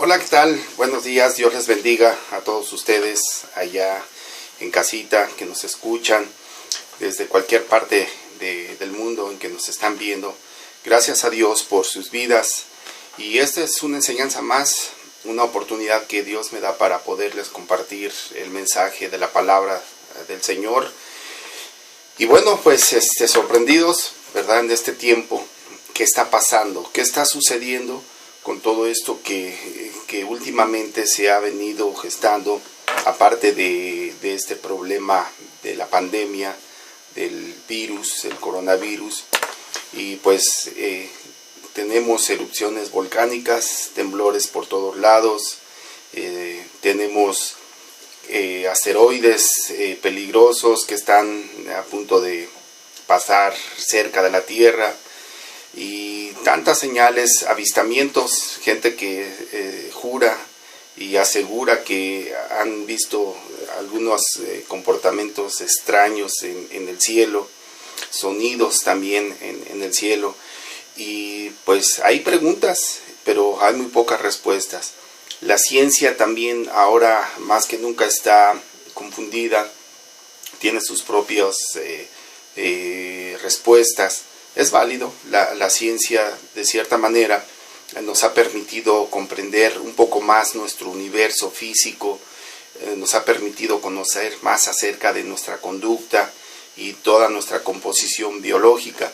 Hola, ¿qué tal? Buenos días, Dios les bendiga a todos ustedes allá en casita que nos escuchan desde cualquier parte del mundo en que nos están viendo. Gracias a Dios por sus vidas, y esta es una enseñanza más, una oportunidad que Dios me da para poderles compartir el mensaje de la palabra del Señor. Y bueno, pues sorprendidos, ¿verdad?, en este tiempo. ¿Qué está pasando? ¿Qué está sucediendo con todo esto que últimamente se ha venido gestando, aparte de este problema de la pandemia, del virus, el coronavirus? Y pues tenemos erupciones volcánicas, temblores por todos lados, tenemos asteroides peligrosos que están a punto de pasar cerca de la Tierra, y tantas señales, avistamientos, gente que jura y asegura que han visto algunos comportamientos extraños en el cielo, sonidos también en el cielo. Y pues hay preguntas, pero hay muy pocas respuestas. La ciencia también ahora más que nunca está confundida, tiene sus propias respuestas. Es válido, la ciencia de cierta manera nos ha permitido comprender un poco más nuestro universo físico, nos ha permitido conocer más acerca de nuestra conducta y toda nuestra composición biológica,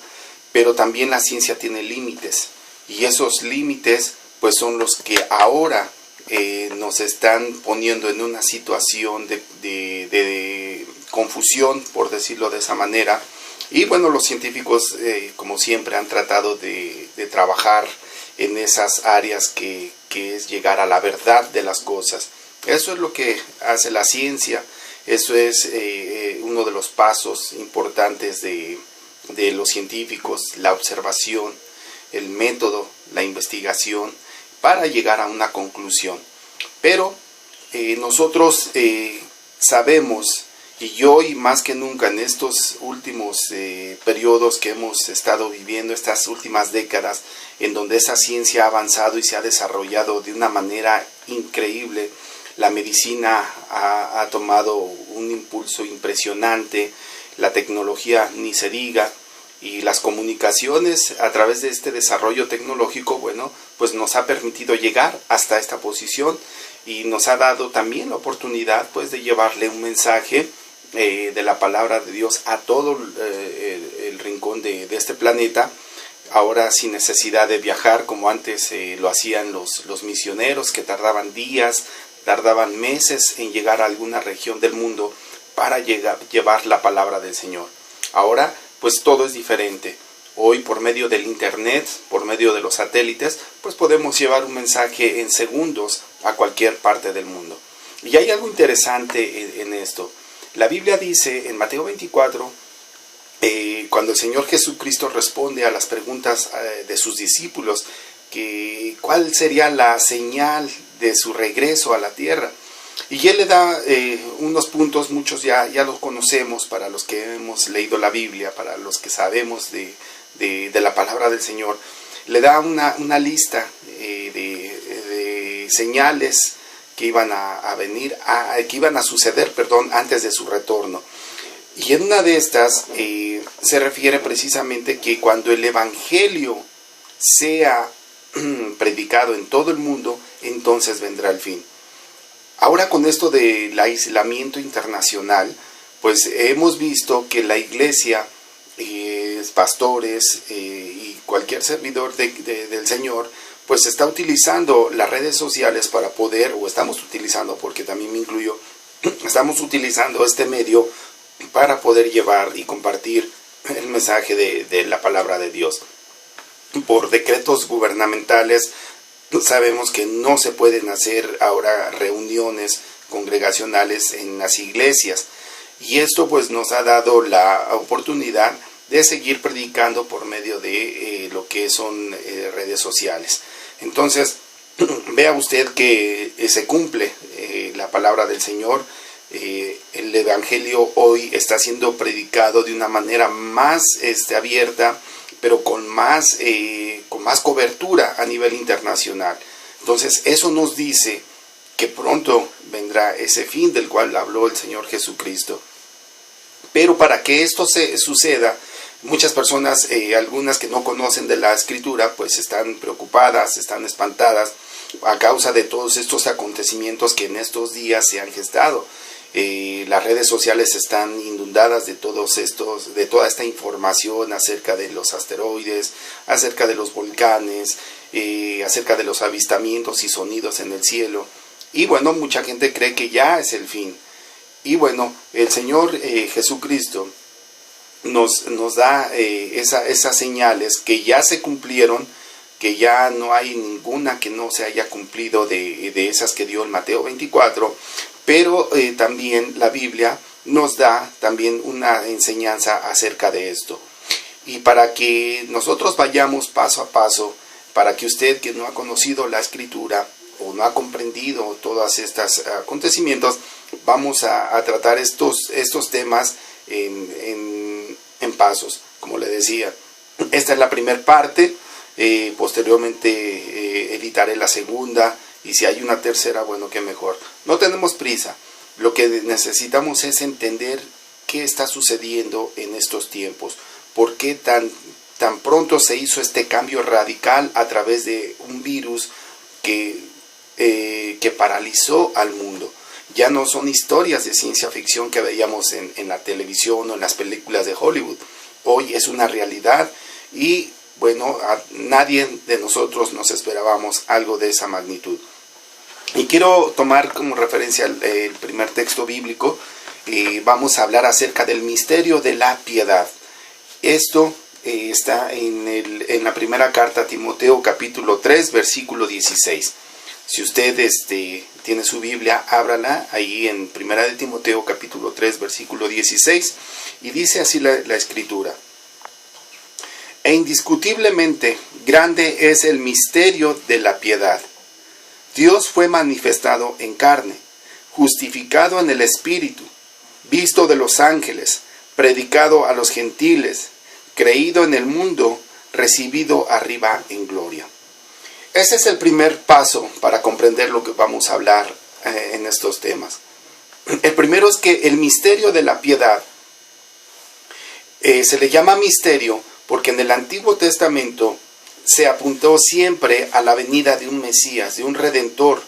pero también la ciencia tiene límites, y esos límites pues son los que ahora nos están poniendo en una situación de confusión, por decirlo de esa manera. Y bueno, los científicos, como siempre, han tratado de trabajar en esas áreas que es llegar a la verdad de las cosas. Eso es lo que hace la ciencia, eso es uno de los pasos importantes de los científicos, la observación, el método, la investigación, para llegar a una conclusión. Pero nosotros sabemos, y hoy más que nunca en estos últimos periodos que hemos estado viviendo, estas últimas décadas, en donde esa ciencia ha avanzado y se ha desarrollado de una manera increíble, la medicina ha tomado un impulso impresionante, la tecnología ni se diga, y las comunicaciones a través de este desarrollo tecnológico, bueno, pues nos ha permitido llegar hasta esta posición, y nos ha dado también la oportunidad pues de llevarle un mensaje de la palabra de Dios a todo el rincón de este planeta, ahora sin necesidad de viajar como antes lo hacían los misioneros, que tardaban días, tardaban meses en llegar a alguna región del mundo para llevar la palabra del Señor. Ahora pues todo es diferente. Hoy, por medio del internet, por medio de los satélites, pues podemos llevar un mensaje en segundos a cualquier parte del mundo. Y hay algo interesante en esto. La Biblia dice en Mateo 24, cuando el Señor Jesucristo responde a las preguntas de sus discípulos, que cuál sería la señal de su regreso a la tierra. Y Él le da unos puntos, muchos ya los conocemos, para los que hemos leído la Biblia, para los que sabemos de la palabra del Señor. Le da una lista de señales que iban a venir, que iban a suceder, antes de su retorno. Y en una de estas se refiere precisamente que cuando el Evangelio sea predicado en todo el mundo, entonces vendrá el fin. Ahora, con esto del aislamiento internacional, pues hemos visto que la iglesia, pastores y cualquier servidor del Señor, pues está utilizando las redes sociales para poder, o estamos utilizando, porque también me incluyo, estamos utilizando este medio para poder llevar y compartir el mensaje de la palabra de Dios. Por decretos gubernamentales sabemos que no se pueden hacer ahora reuniones congregacionales en las iglesias, y esto pues nos ha dado la oportunidad de seguir predicando por medio de lo que son redes sociales. Entonces, vea usted que se cumple la palabra del Señor. El Evangelio hoy está siendo predicado de una manera más abierta, pero con más cobertura a nivel internacional. Entonces eso nos dice que pronto vendrá ese fin del cual habló el Señor Jesucristo. Pero para que esto suceda, muchas personas, algunas que no conocen de la Escritura, pues están preocupadas, están espantadas a causa de todos estos acontecimientos que en estos días se han gestado. Las redes sociales están inundadas de de toda esta información acerca de los asteroides, acerca de los volcanes, acerca de los avistamientos y sonidos en el cielo. Y bueno, mucha gente cree que ya es el fin. Y bueno, el Señor Jesucristo nos da esas señales que ya se cumplieron, que ya no hay ninguna que no se haya cumplido de esas que dio en Mateo 24, pero también la Biblia nos da también una enseñanza acerca de esto. Y para que nosotros vayamos paso a paso, para que usted que no ha conocido la Escritura o no ha comprendido todos estos acontecimientos, vamos a tratar estos temas en pasos, como le decía. Esta es la primera parte, posteriormente editaré la segunda, y si hay una tercera, bueno, qué mejor. No tenemos prisa, lo que necesitamos es entender qué está sucediendo en estos tiempos, por qué tan pronto se hizo este cambio radical a través de un virus que paralizó al mundo. Ya no son historias de ciencia ficción que veíamos en la televisión o en las películas de Hollywood. Hoy es una realidad y bueno, a nadie de nosotros nos esperábamos algo de esa magnitud. Y quiero tomar como referencia el primer texto bíblico. Vamos a hablar acerca del misterio de la piedad. Esto está en la primera carta a Timoteo, capítulo 3, versículo 16. Si usted tiene su Biblia, ábrala ahí en Primera de Timoteo, capítulo 3, versículo 16, y dice así la Escritura: E indiscutiblemente grande es el misterio de la piedad. Dios fue manifestado en carne, justificado en el Espíritu, visto de los ángeles, predicado a los gentiles, creído en el mundo, recibido arriba en gloria. Ese es el primer paso para comprender lo que vamos a hablar en estos temas. El primero es que el misterio de la piedad se le llama misterio porque en el Antiguo Testamento se apuntó siempre a la venida de un Mesías, de un Redentor.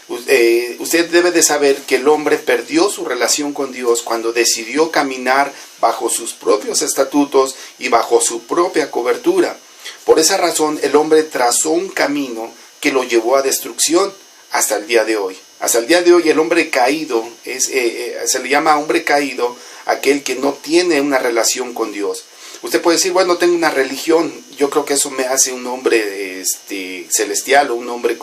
Usted debe de saber que el hombre perdió su relación con Dios cuando decidió caminar bajo sus propios estatutos y bajo su propia cobertura. Por esa razón el hombre trazó un camino que lo llevó a destrucción hasta el día de hoy. Hasta el día de hoy el hombre caído, se le llama hombre caído aquel que no tiene una relación con Dios. Usted puede decir, bueno, tengo una religión, yo creo que eso me hace un hombre celestial o un hombre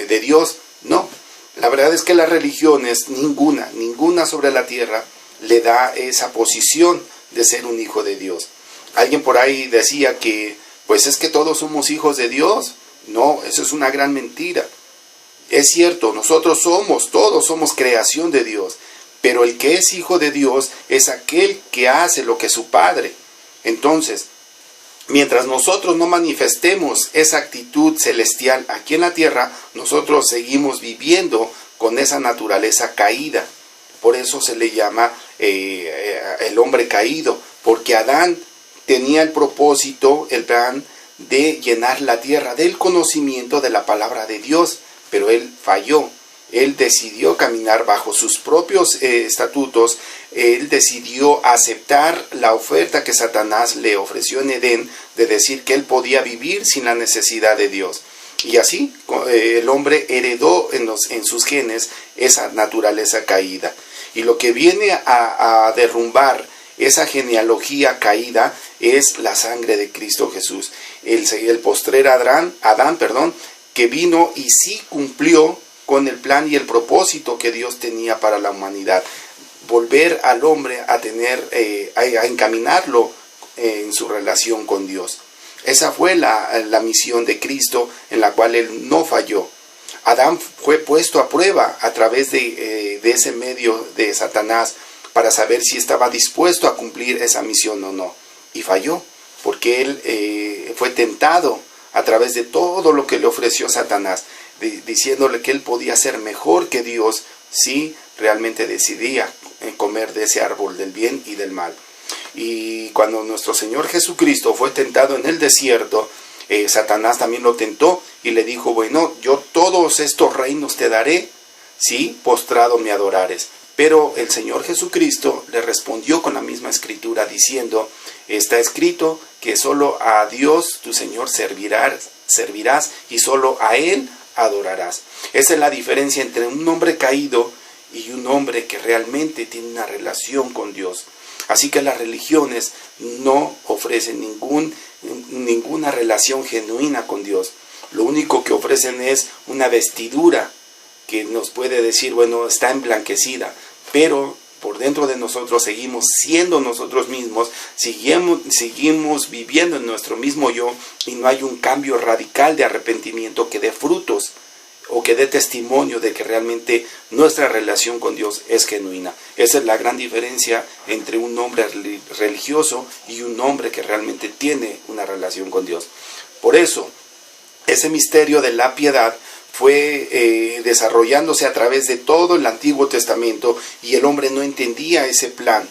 de Dios. No, la verdad es que las religiones, ninguna sobre la tierra le da esa posición de ser un hijo de Dios. Alguien por ahí decía que, pues es que todos somos hijos de Dios. No, eso es una gran mentira. Es cierto, todos somos creación de Dios, pero el que es hijo de Dios es aquel que hace lo que su Padre. Entonces, mientras nosotros no manifestemos esa actitud celestial aquí en la tierra, nosotros seguimos viviendo con esa naturaleza caída. Por eso se le llama el hombre caído, porque Adán tenía el propósito, el plan de llenar la tierra del conocimiento de la palabra de Dios, pero él falló. Él decidió caminar bajo sus propios estatutos. Él decidió aceptar la oferta que Satanás le ofreció en Edén de decir que él podía vivir sin la necesidad de Dios. Y así el hombre heredó en sus genes esa naturaleza caída. Y lo que viene a derrumbar esa genealogía caída es la sangre de Cristo Jesús. El postrer Adán, que vino y sí cumplió con el plan y el propósito que Dios tenía para la humanidad. Volver al hombre a encaminarlo en su relación con Dios. Esa fue la misión de Cristo, en la cual él no falló. Adán fue puesto a prueba a través de ese medio de Satanás para saber si estaba dispuesto a cumplir esa misión o no. Y falló, porque él fue tentado a través de todo lo que le ofreció Satanás, diciéndole que él podía ser mejor que Dios si realmente decidía comer de ese árbol del bien y del mal. Y cuando nuestro Señor Jesucristo fue tentado en el desierto, Satanás también lo tentó y le dijo, bueno, yo todos estos reinos te daré, si postrado me adorares. Pero el Señor Jesucristo le respondió con la misma escritura diciendo, está escrito que solo a Dios tu Señor servirás y solo a Él adorarás. Esa es la diferencia entre un hombre caído y un hombre que realmente tiene una relación con Dios. Así que las religiones no ofrecen ninguna relación genuina con Dios. Lo único que ofrecen es una vestidura que nos puede decir, bueno, está emblanquecida, pero por dentro de nosotros seguimos siendo nosotros mismos, seguimos viviendo en nuestro mismo yo, y no hay un cambio radical de arrepentimiento que dé frutos o que dé testimonio de que realmente nuestra relación con Dios es genuina. Esa es la gran diferencia entre un hombre religioso y un hombre que realmente tiene una relación con Dios. Por eso, ese misterio de la piedad fue desarrollándose a través de todo el Antiguo Testamento, y el hombre no entendía ese plan.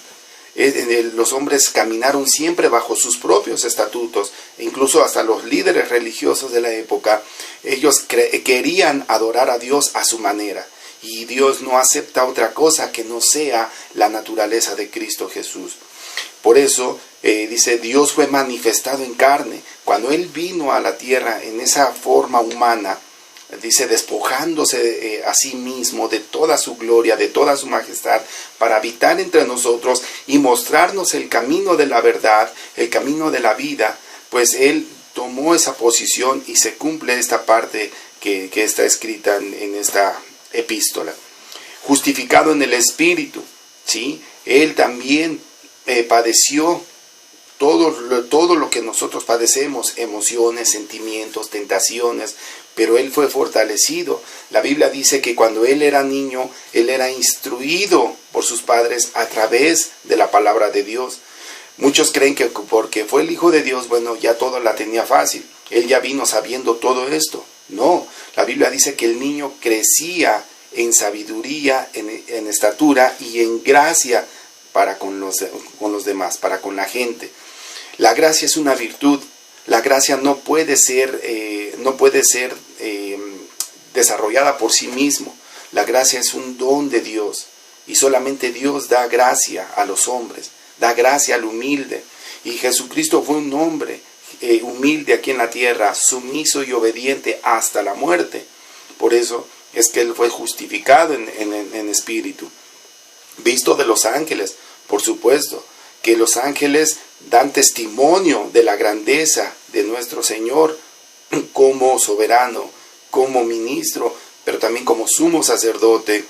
Los hombres caminaron siempre bajo sus propios estatutos, e incluso hasta los líderes religiosos de la época, ellos querían adorar a Dios a su manera, y Dios no acepta otra cosa que no sea la naturaleza de Cristo Jesús. Por eso dice, Dios fue manifestado en carne. Cuando Él vino a la tierra en esa forma humana, dice, despojándose a sí mismo de toda su gloria, de toda su majestad, para habitar entre nosotros y mostrarnos el camino de la verdad, el camino de la vida, pues Él tomó esa posición y se cumple esta parte que está escrita en esta epístola. Justificado en el Espíritu, ¿sí? Él también padeció todo lo que nosotros padecemos, emociones, sentimientos, tentaciones, pero Él fue fortalecido. La Biblia dice que cuando Él era niño, Él era instruido por sus padres a través de la palabra de Dios. Muchos creen que porque fue el Hijo de Dios, bueno, ya todo la tenía fácil. Él ya vino sabiendo todo esto. No, la Biblia dice que el niño crecía en sabiduría, en estatura y en gracia para con los demás, para con la gente. La gracia es una virtud. La gracia no puede ser desarrollada por sí mismo. La gracia es un don de Dios, y solamente Dios da gracia a los hombres, da gracia al humilde. Y Jesucristo fue un hombre humilde aquí en la tierra, sumiso y obediente hasta la muerte. Por eso es que Él fue justificado en espíritu. Visto de los ángeles, por supuesto, que los ángeles dan testimonio de la grandeza de nuestro Señor como soberano, como ministro, pero también como sumo sacerdote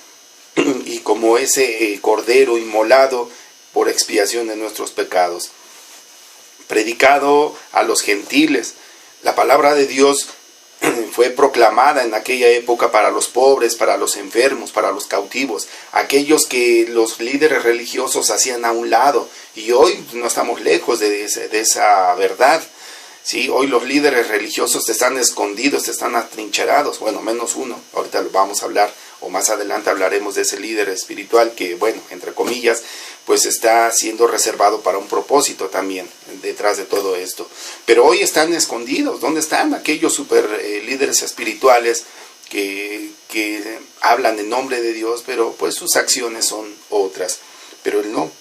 y como ese cordero inmolado por expiación de nuestros pecados. Predicado a los gentiles, la palabra de Dios fue proclamada en aquella época para los pobres, para los enfermos, para los cautivos, aquellos que los líderes religiosos hacían a un lado, y hoy no estamos lejos de esa verdad. Sí, hoy los líderes religiosos están escondidos, están atrincherados, bueno, menos uno, ahorita lo vamos a hablar, o más adelante hablaremos de ese líder espiritual que, bueno, entre comillas, pues está siendo reservado para un propósito también detrás de todo esto. Pero hoy están escondidos. ¿Dónde están aquellos super líderes espirituales que hablan en nombre de Dios, pero pues sus acciones son otras? Pero Él no.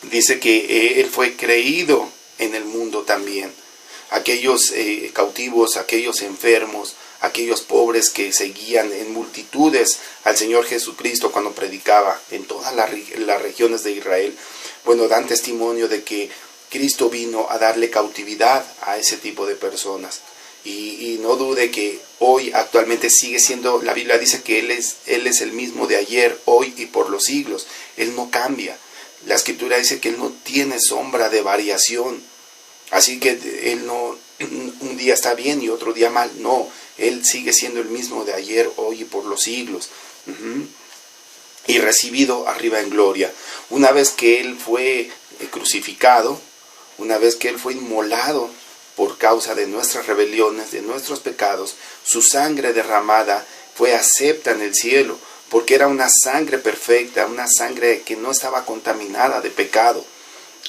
Dice que Él fue creído en el mundo también. Aquellos cautivos, aquellos enfermos, aquellos pobres que seguían en multitudes al Señor Jesucristo cuando predicaba en todas las regiones de Israel, bueno, dan testimonio de que Cristo vino a darle cautividad a ese tipo de personas. Y no dude que hoy actualmente sigue siendo, la Biblia dice que Él es el mismo de ayer, hoy y por los siglos. Él no cambia. La Escritura dice que Él no tiene sombra de variación. Así que Él no, un día está bien y otro día mal. No, Él sigue siendo el mismo de ayer, hoy y por los siglos. Y recibido arriba en gloria. Una vez que Él fue crucificado, una vez que Él fue inmolado por causa de nuestras rebeliones, de nuestros pecados. Su sangre derramada fue acepta en el cielo, porque era una sangre perfecta, una sangre que no estaba contaminada de pecado.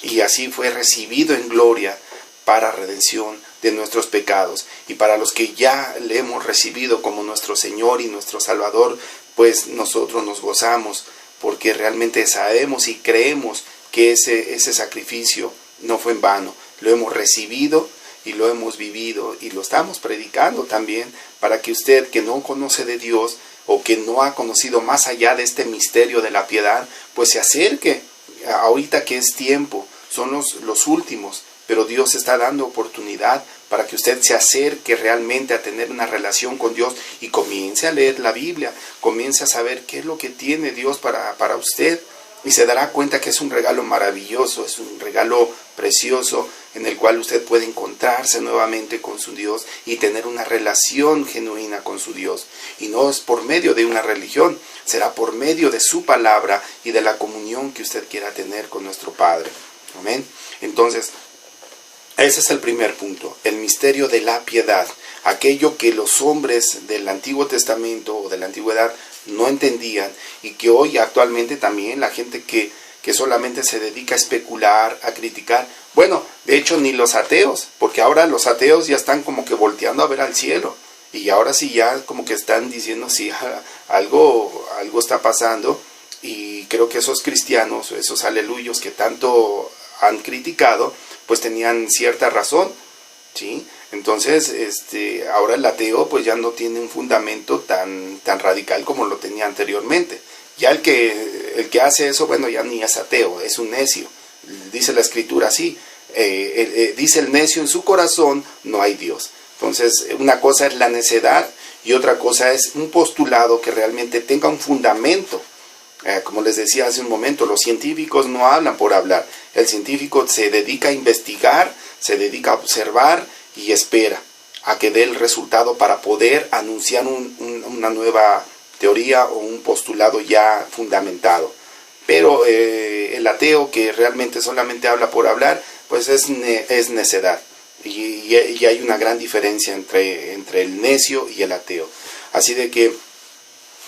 Y así fue recibido en gloria para redención de nuestros pecados. Y para los que ya le hemos recibido como nuestro Señor y nuestro Salvador, pues nosotros nos gozamos, porque realmente sabemos y creemos que ese sacrificio no fue en vano. Lo hemos recibido y lo hemos vivido y lo estamos predicando también, para que usted que no conoce de Dios o que no ha conocido más allá de este misterio de la piedad, pues se acerque. Ahorita que es tiempo, son los últimos, pero Dios está dando oportunidad para que usted se acerque realmente a tener una relación con Dios y comience a leer la Biblia, comience a saber qué es lo que tiene Dios para usted, y se dará cuenta que es un regalo maravilloso, es un regalo precioso en el cual usted puede encontrarse nuevamente con su Dios y tener una relación genuina con su Dios. Y no es por medio de una religión, será por medio de su palabra y de la comunión que usted quiera tener con nuestro Padre. Amén. Entonces, ese es el primer punto, el misterio de la piedad, aquello que los hombres del Antiguo Testamento o de la Antigüedad no entendían, y que hoy actualmente también la gente que solamente se dedica a especular, a criticar, bueno, de hecho ni los ateos, porque ahora los ateos ya están como que volteando a ver al cielo, y ahora sí ya como que están diciendo sí, algo está pasando, y creo que esos cristianos, esos aleluyos que tanto han criticado, pues tenían cierta razón, ¿sí? Entonces, ahora el ateo pues ya no tiene un fundamento tan radical como lo tenía anteriormente. Ya el que hace eso, bueno, ya ni es ateo, es un necio. Dice la Escritura así, dice el necio en su corazón, no hay Dios. Entonces, una cosa es la necedad y otra cosa es un postulado que realmente tenga un fundamento. Como les decía hace un momento, los científicos no hablan por hablar. El científico se dedica a investigar, se dedica a observar y espera a que dé el resultado para poder anunciar una nueva teoría o un postulado ya fundamentado. Pero el ateo que realmente solamente habla por hablar, pues es necedad. Y hay una gran diferencia entre el necio y el ateo. Así de que,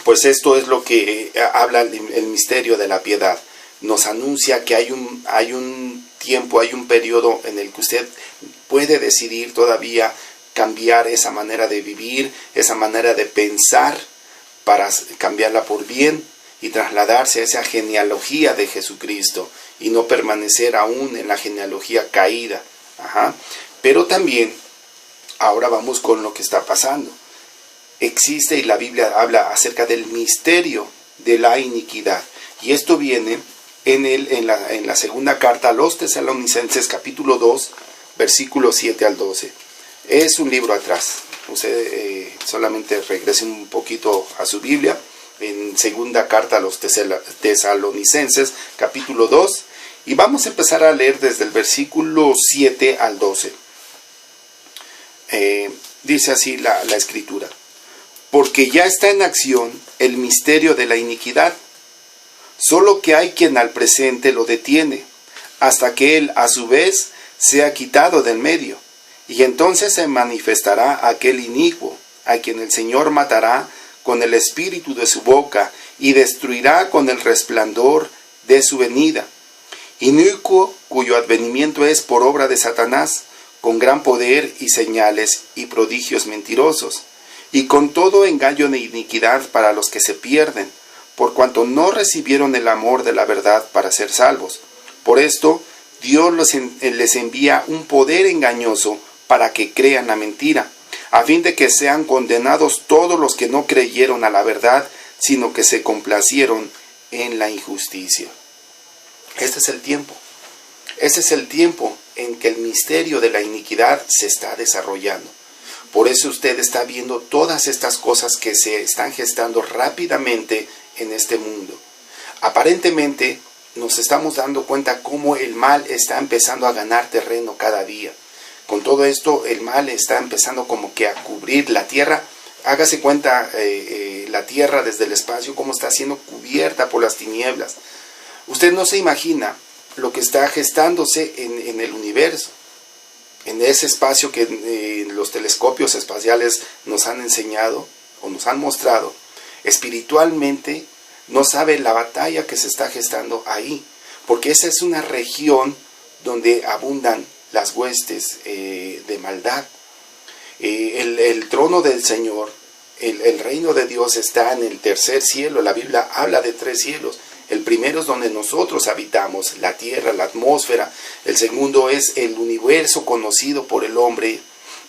pues esto es lo que habla el misterio de la piedad. Nos anuncia que hay un tiempo, hay un periodo en el que usted puede decidir todavía cambiar esa manera de vivir, esa manera de pensar, para cambiarla por bien y trasladarse a esa genealogía de Jesucristo y no permanecer aún en la genealogía caída. Pero también, ahora vamos con lo que está pasando. Existe, y la Biblia habla acerca del misterio de la iniquidad. Y esto viene en la segunda carta a los Tesalonicenses, capítulo 2, versículos 7 al 12. Es un libro atrás. Usted solamente regrese un poquito a su Biblia, en segunda carta a los Tesalonicenses, capítulo 2, y vamos a empezar a leer desde el versículo 7 al 12. Dice así la Escritura: porque ya está en acción el misterio de la iniquidad, solo que hay quien al presente lo detiene, hasta que él a su vez sea quitado del medio. Y entonces se manifestará aquel inicuo, a quien el Señor matará con el espíritu de su boca, y destruirá con el resplandor de su venida. Inicuo, cuyo advenimiento es por obra de Satanás, con gran poder y señales y prodigios mentirosos, y con todo engaño de iniquidad para los que se pierden, por cuanto no recibieron el amor de la verdad para ser salvos. Por esto, Dios les envía un poder engañoso para que crean la mentira, a fin de que sean condenados todos los que no creyeron a la verdad, sino que se complacieron en la injusticia. Este es el tiempo. Este es el tiempo en que el misterio de la iniquidad se está desarrollando. Por eso usted está viendo todas estas cosas que se están gestando rápidamente en este mundo. Aparentemente nos estamos dando cuenta cómo el mal está empezando a ganar terreno cada día. Con todo esto, el mal está empezando como que a cubrir la tierra. Hágase cuenta la tierra desde el espacio, cómo está siendo cubierta por las tinieblas. Usted no se imagina lo que está gestándose en el universo. en ese espacio que los telescopios espaciales nos han enseñado o nos han mostrado, espiritualmente no sabe la batalla que se está gestando ahí, porque esa es una región donde abundan las huestes de maldad. El trono del Señor, el reino de Dios está en el tercer cielo. La Biblia habla de 3 cielos. El primero es donde nosotros habitamos, la tierra, la atmósfera. El segundo es el universo conocido por el hombre.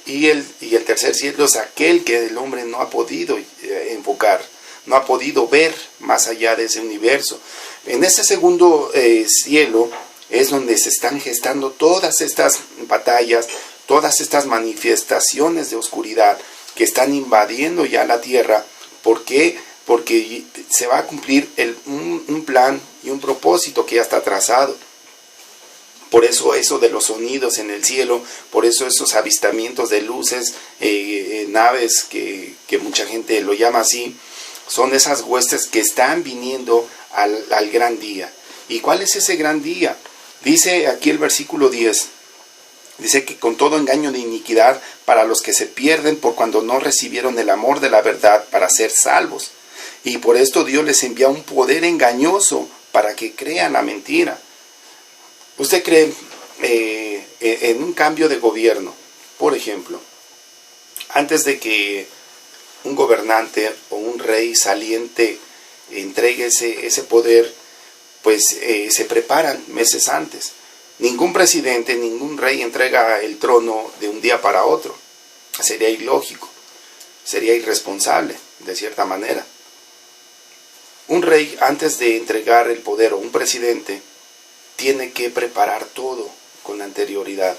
Y el tercer cielo es aquel que el hombre no ha podido enfocar, no ha podido ver más allá de ese universo. En ese segundo cielo es donde se están gestando todas estas batallas, todas estas manifestaciones de oscuridad que están invadiendo ya la tierra. ¿Por qué? Porque se va a cumplir un plan y un propósito que ya está trazado. Por eso eso de los sonidos en el cielo, por eso esos avistamientos de luces, naves, que mucha gente lo llama así, son esas huestes que están viniendo al gran día. ¿Y cuál es ese gran día? Dice aquí el versículo 10, dice que con todo engaño de iniquidad para los que se pierden por cuando no recibieron el amor de la verdad para ser salvos. Y por esto Dios les envía un poder engañoso para que crean la mentira. ¿Usted cree en un cambio de gobierno? Por ejemplo, antes de que un gobernante o un rey saliente entregue ese poder, pues se preparan meses antes. Ningún presidente, ningún rey entrega el trono de un día para otro. Sería ilógico, sería irresponsable, de cierta manera. Un rey, antes de entregar el poder, o un presidente, tiene que preparar todo con anterioridad.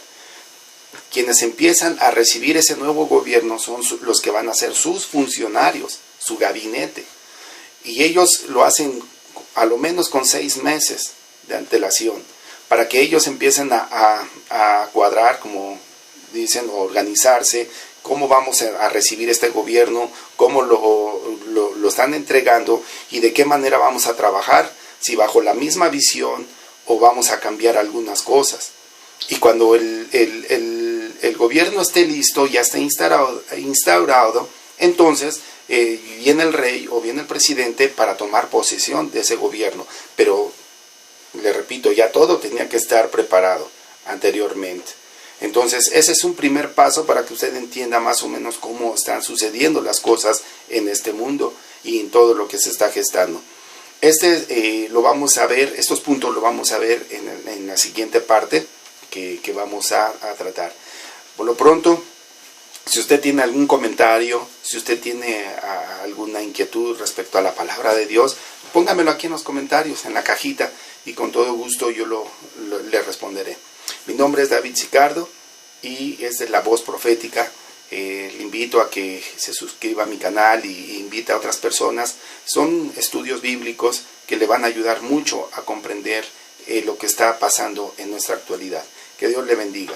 Quienes empiezan a recibir ese nuevo gobierno son los que van a ser sus funcionarios, su gabinete. Y ellos lo hacen a lo menos con 6 meses de antelación, para que ellos empiecen a cuadrar, como dicen, o organizarse, cómo vamos a recibir este gobierno, cómo lo están entregando y de qué manera vamos a trabajar, si bajo la misma visión o vamos a cambiar algunas cosas. Y cuando el gobierno esté listo, ya esté instaurado, entonces viene el rey o viene el presidente para tomar posesión de ese gobierno. Pero, le repito, ya todo tenía que estar preparado anteriormente. Entonces, ese es un primer paso para que usted entienda más o menos cómo están sucediendo las cosas en este mundo y en todo lo que se está gestando. Lo vamos a ver, estos puntos lo vamos a ver en la siguiente parte que vamos a tratar. Por lo pronto, si usted tiene algún comentario, si usted tiene alguna inquietud respecto a la palabra de Dios, póngamelo aquí en los comentarios, en la cajita, y con todo gusto yo le responderé. Mi nombre es David Sicardo y es de La Voz Profética. Le invito a que se suscriba a mi canal y invite a otras personas. Son estudios bíblicos que le van a ayudar mucho a comprender lo que está pasando en nuestra actualidad. Que Dios le bendiga.